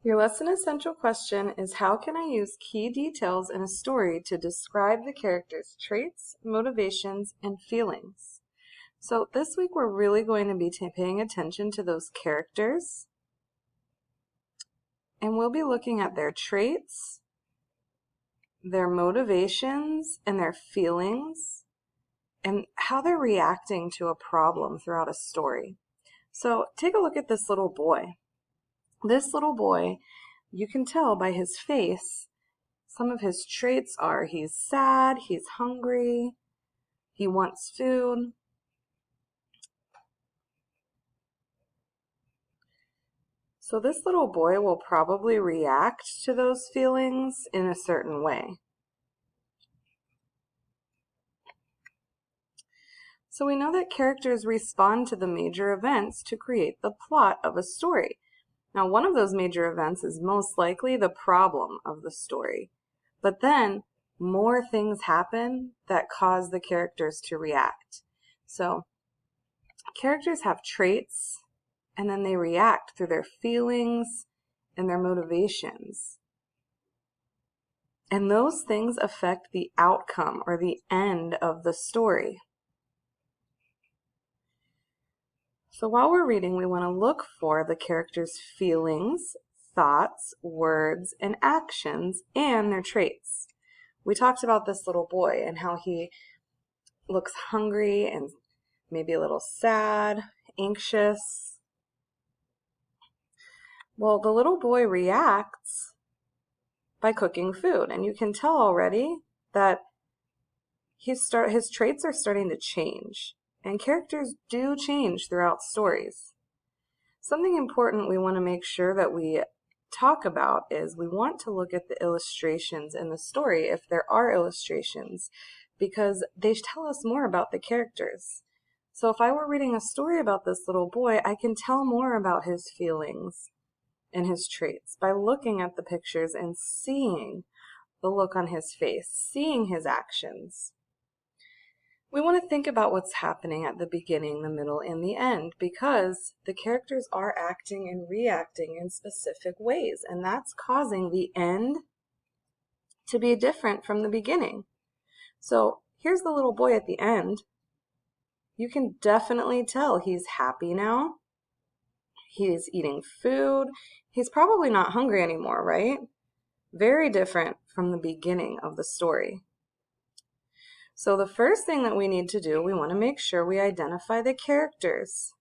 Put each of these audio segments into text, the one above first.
Your lesson essential question is how can I use key details in a story to describe the character's traits, motivations, and feelings? So this week we're really going to be paying attention to those characters, and we'll be looking at their traits, their motivations, and their feelings, and how they're reacting to a problem throughout a story. So take a look at this little boy. This little boy, you can tell by his face, some of his traits are he's sad, he's hungry, he wants food. So this little boy will probably react to those feelings in a certain way. So we know that characters respond to the major events to create the plot of a story. Now, one of those major events is most likely the problem of the story. But then more things happen that cause the characters to react. So characters have traits, and then they react through their feelings and their motivations. And those things affect the outcome or the end of the story. So while we're reading, we want to look for the characters' feelings, thoughts, words, and actions, and their traits. We talked about this little boy and how he looks hungry and maybe a little sad, anxious. Well, the little boy reacts by cooking food, and you can tell already that his traits are starting to change, and characters do change throughout stories. Something important we want to make sure that we talk about is we want to look at the illustrations in the story, if there are illustrations, because they tell us more about the characters. So if I were reading a story about this little boy, I can tell more about his feelings and his traits by looking at the pictures and seeing the look on his face, seeing his actions. We want to think about what's happening at the beginning, the middle, and the end, because the characters are acting and reacting in specific ways, and that's causing the end to be different from the beginning. So here's the little boy at the end. You can definitely tell he's happy now. He's eating food. He's probably not hungry anymore, right? Very different from the beginning of the story. So the first thing that we need to do, we want to make sure we identify the characters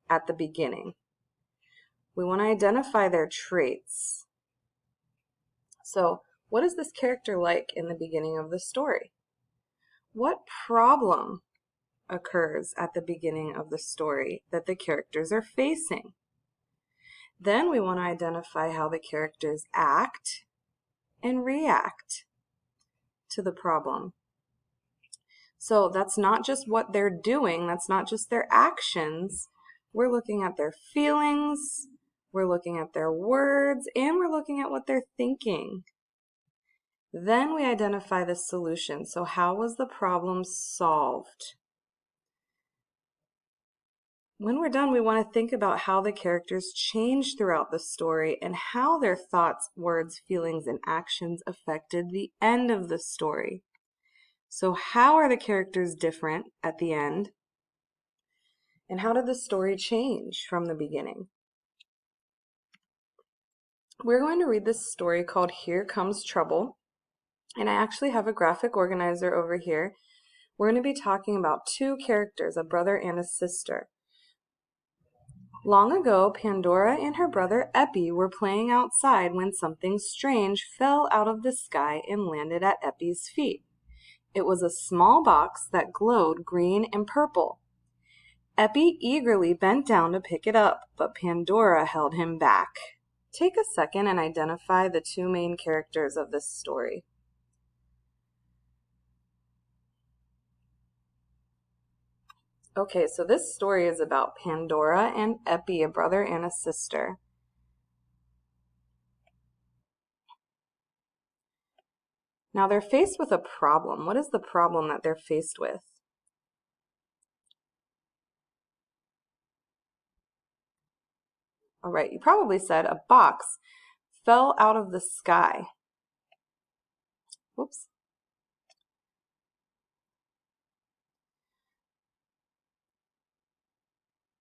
at the beginning. We want to identify their traits. So what is this character like in the beginning of the story? What problem occurs at the beginning of the story that the characters are facing? Then we want to identify how the characters act and react to the problem. So that's not just what they're doing, that's not just their actions. We're looking at their feelings, we're looking at their words, and we're looking at what they're thinking. Then we identify the solution. So how was the problem solved? When we're done, we want to think about how the characters change throughout the story and how their thoughts, words, feelings, and actions affected the end of the story. So how are the characters different at the end? And how did the story change from the beginning? We're going to read this story called Here Comes Trouble. And I actually have a graphic organizer over here. We're going to be talking about two characters, a brother and a sister. Long ago, Pandora and her brother Epi were playing outside when something strange fell out of the sky and landed at Epi's feet. It was a small box that glowed green and purple. Epi eagerly bent down to pick it up, but Pandora held him back. Take a second and identify the two main characters of this story. Okay, so this story is about Pandora and Epi, a brother and a sister. Now they're faced with a problem. What is the problem that they're faced with? All right, you probably said a box fell out of the sky. Whoops.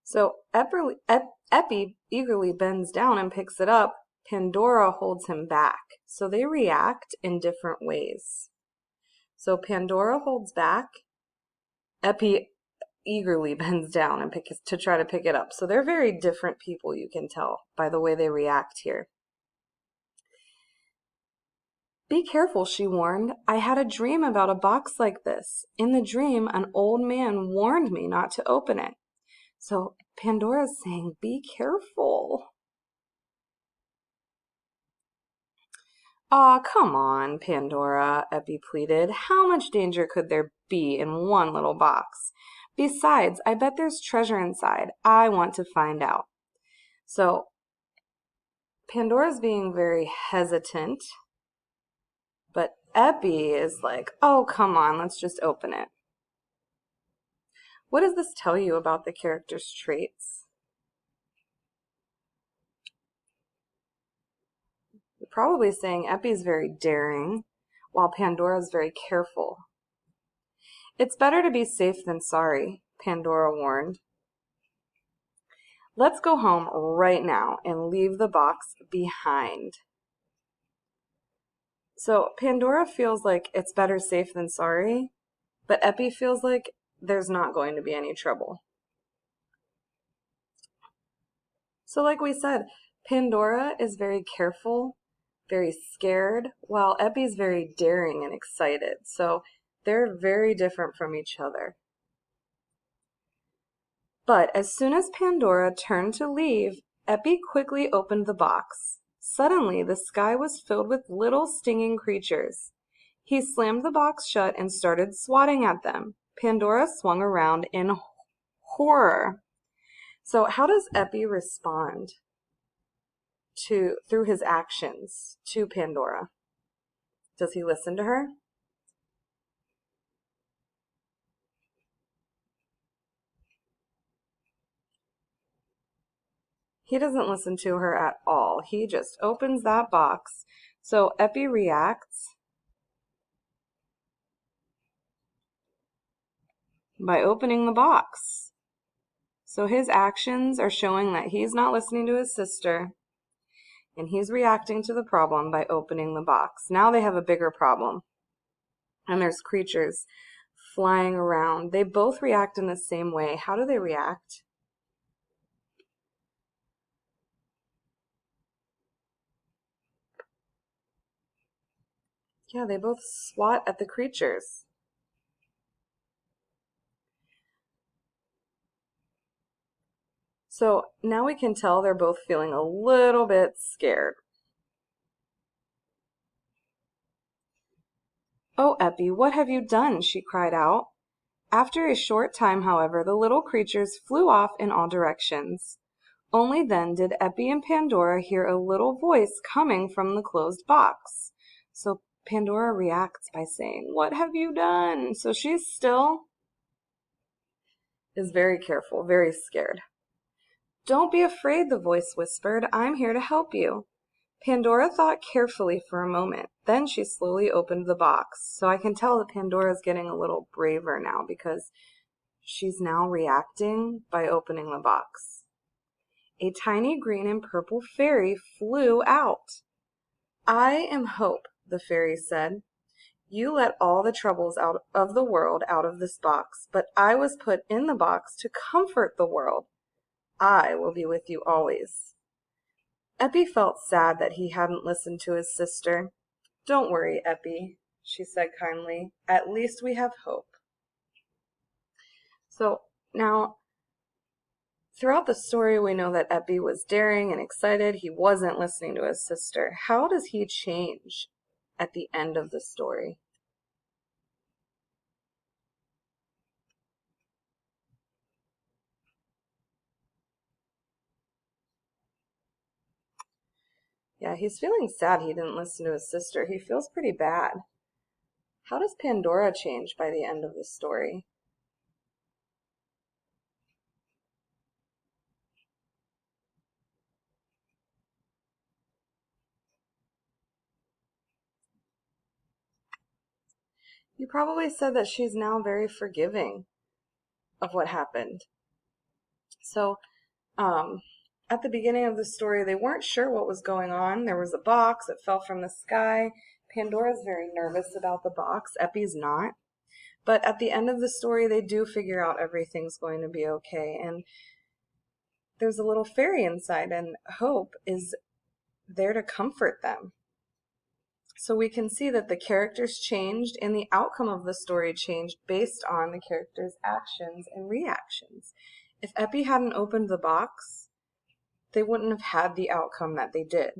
So Epi eagerly bends down and picks it up. Pandora holds him back. So they react in different ways. So Pandora holds back. Epi eagerly bends down and to try to pick it up. So they're very different people, you can tell by the way they react here. Be careful, she warned. I had a dream about a box like this. In the dream, an old man warned me not to open it. So Pandora's saying, be careful. Aw, come on, Pandora, Epi pleaded. How much danger could there be in one little box? Besides, I bet there's treasure inside. I want to find out. So Pandora's being very hesitant, but Epi is like, oh, come on, let's just open it. What does this tell you about the character's traits? You're probably saying Epi's very daring, while Pandora's very careful. It's better to be safe than sorry, Pandora warned. Let's go home right now and leave the box behind. So Pandora feels like it's better safe than sorry, but Epi feels like there's not going to be any trouble. So like we said, Pandora is very careful, very scared, while Epi's very daring and excited. So they're very different from each other. But as soon as Pandora turned to leave, Epi quickly opened the box. Suddenly, the sky was filled with little stinging creatures. He slammed the box shut and started swatting at them. Pandora swung around in horror. So how does Epi respond through his actions to Pandora? Does he listen to her? He doesn't listen to her at all. He just opens that box. So Epi reacts by opening the box. So his actions are showing that he's not listening to his sister, and he's reacting to the problem by opening the box. Now they have a bigger problem, and there's creatures flying around. They both react in the same way. How do they react? Yeah, they both swat at the creatures. So now we can tell they're both feeling a little bit scared. Oh, Epi, what have you done? She cried out. After a short time, however, the little creatures flew off in all directions. Only then did Epi and Pandora hear a little voice coming from the closed box. So Pandora reacts by saying, what have you done? So she still is very careful, very scared. Don't be afraid, the voice whispered. I'm here to help you. Pandora thought carefully for a moment. Then she slowly opened the box. So I can tell that Pandora's getting a little braver now because she's now reacting by opening the box. A tiny green and purple fairy flew out. I am Hope, the fairy said. You let all the troubles out of the world out of this box, but I was put in the box to comfort the world. I will be with you always. Epi felt sad that he hadn't listened to his sister. Don't worry, Epi, she said kindly. At least we have hope. So now, throughout the story, we know that Epi was daring and excited. He wasn't listening to his sister. How does he change at the end of the story? Yeah, he's feeling sad he didn't listen to his sister. He feels pretty bad. How does Pandora change by the end of the story? You probably said that she's now very forgiving of what happened. So, at the beginning of the story, they weren't sure what was going on. There was a box, it fell from the sky. Pandora's very nervous about the box. Epi's not. But at the end of the story, they do figure out everything's going to be okay. And there's a little fairy inside, and Hope is there to comfort them. So we can see that the characters changed and the outcome of the story changed based on the characters' actions and reactions. If Epi hadn't opened the box, they wouldn't have had the outcome that they did.